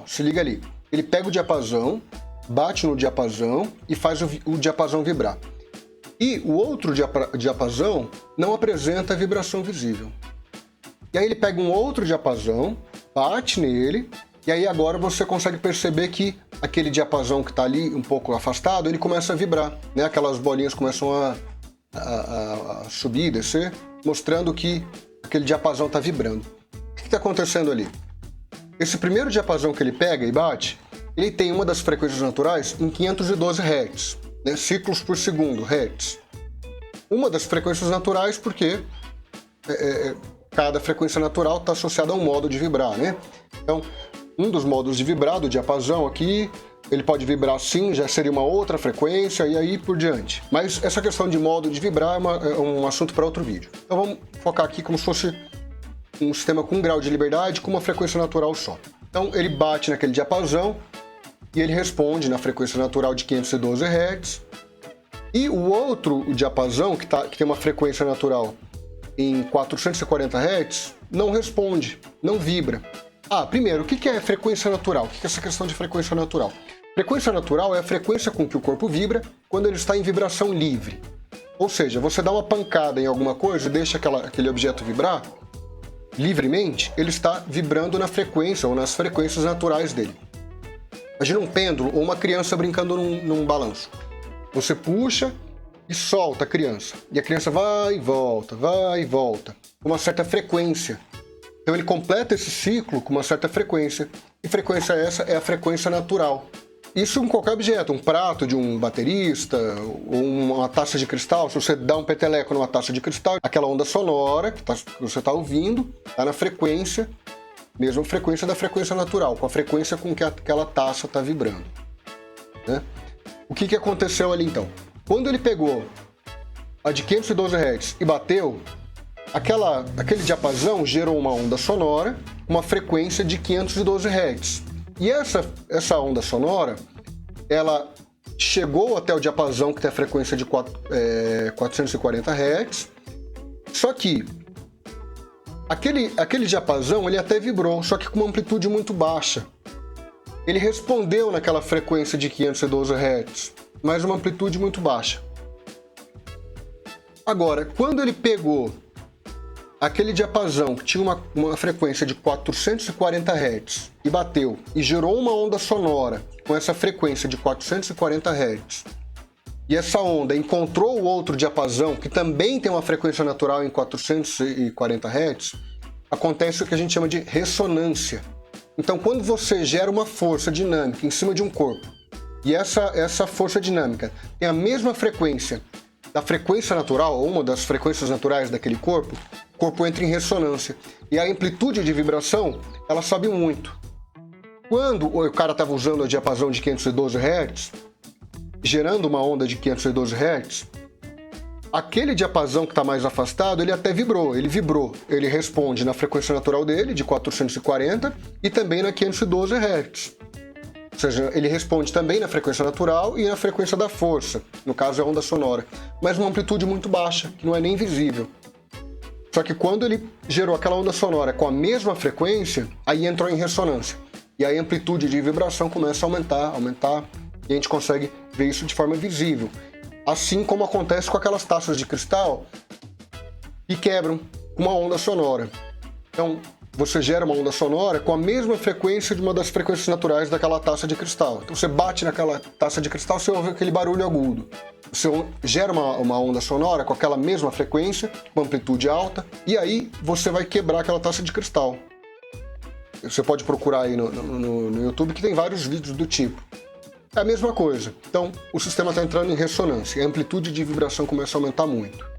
se liga ali. Ele pega o diapasão, bate no diapasão e faz o diapasão vibrar. E o outro diapasão não apresenta vibração visível. E aí ele pega um outro diapasão, bate nele, e aí agora você consegue perceber que aquele diapasão que está ali um pouco afastado, ele começa a vibrar, né? Aquelas bolinhas começam a subir e descer, mostrando que aquele diapasão está vibrando. O que está acontecendo ali? Esse primeiro diapasão que ele pega e bate, ele tem uma das frequências naturais em 512 Hz, né? Ciclos por segundo, Hz. Uma das frequências naturais porque cada frequência natural está associada a um modo de vibrar, né? Então, um dos modos de vibrar do diapasão aqui, ele pode vibrar assim, já seria uma outra frequência e aí por diante. Mas essa questão de modo de vibrar é um assunto para outro vídeo. Então vamos focar aqui como se fosse um sistema com um grau de liberdade com uma frequência natural só. Então ele bate naquele diapasão e ele responde na frequência natural de 512 Hz. E o outro diapasão, que tem uma frequência natural em 440 Hz, não responde, não vibra. Primeiro, o que é frequência natural? O que é essa questão de frequência natural? Frequência natural é a frequência com que o corpo vibra quando ele está em vibração livre. Ou seja, você dá uma pancada em alguma coisa e deixa aquele objeto vibrar livremente, ele está vibrando na frequência ou nas frequências naturais dele. Imagina um pêndulo ou uma criança brincando num balanço. Você puxa e solta a criança. E a criança vai e volta, com uma certa frequência. Então ele completa esse ciclo com uma certa frequência. E frequência essa é a frequência natural. Isso em qualquer objeto, um prato de um baterista, ou uma taça de cristal. Se você dá um peteleco numa taça de cristal, aquela onda sonora que você está ouvindo está na frequência, mesma frequência da frequência natural, com a frequência com que aquela taça está vibrando, né? O que aconteceu ali então? Quando ele pegou a de 512 Hz e bateu, aquele diapasão gerou uma onda sonora com uma frequência de 512 Hz. E essa onda sonora, ela chegou até o diapasão que tem a frequência de 440 Hz, só que aquele diapasão ele até vibrou, só que com uma amplitude muito baixa. Ele respondeu naquela frequência de 512 Hz, mas uma amplitude muito baixa. Agora, quando ele pegou aquele diapasão que tinha uma frequência de 440 Hz e bateu e gerou uma onda sonora com essa frequência de 440 Hz, e essa onda encontrou o outro diapasão que também tem uma frequência natural em 440 Hz, acontece o que a gente chama de ressonância. Então, quando você gera uma força dinâmica em cima de um corpo, e essa força dinâmica tem a mesma frequência da frequência natural, ou uma das frequências naturais daquele corpo, o corpo entra em ressonância. E a amplitude de vibração, ela sobe muito. Quando o cara estava usando a diapasão de 512 Hz, gerando uma onda de 512 Hz, aquele diapasão que está mais afastado, ele até vibrou, ele responde na frequência natural dele, de 440, e também na 512 Hz. Ou seja, ele responde também na frequência natural e na frequência da força, no caso é a onda sonora, mas uma amplitude muito baixa, que não é nem visível. Só que quando ele gerou aquela onda sonora com a mesma frequência, aí entrou em ressonância. E aí a amplitude de vibração começa a aumentar, e a gente consegue ver isso de forma visível. Assim como acontece com aquelas taças de cristal que quebram com uma onda sonora. Então, você gera uma onda sonora com a mesma frequência de uma das frequências naturais daquela taça de cristal. Então você bate naquela taça de cristal, você ouve aquele barulho agudo. Você gera uma onda sonora com aquela mesma frequência, com amplitude alta, e aí você vai quebrar aquela taça de cristal. Você pode procurar aí no YouTube que tem vários vídeos do tipo. É a mesma coisa. Então o sistema está entrando em ressonância e a amplitude de vibração começa a aumentar muito.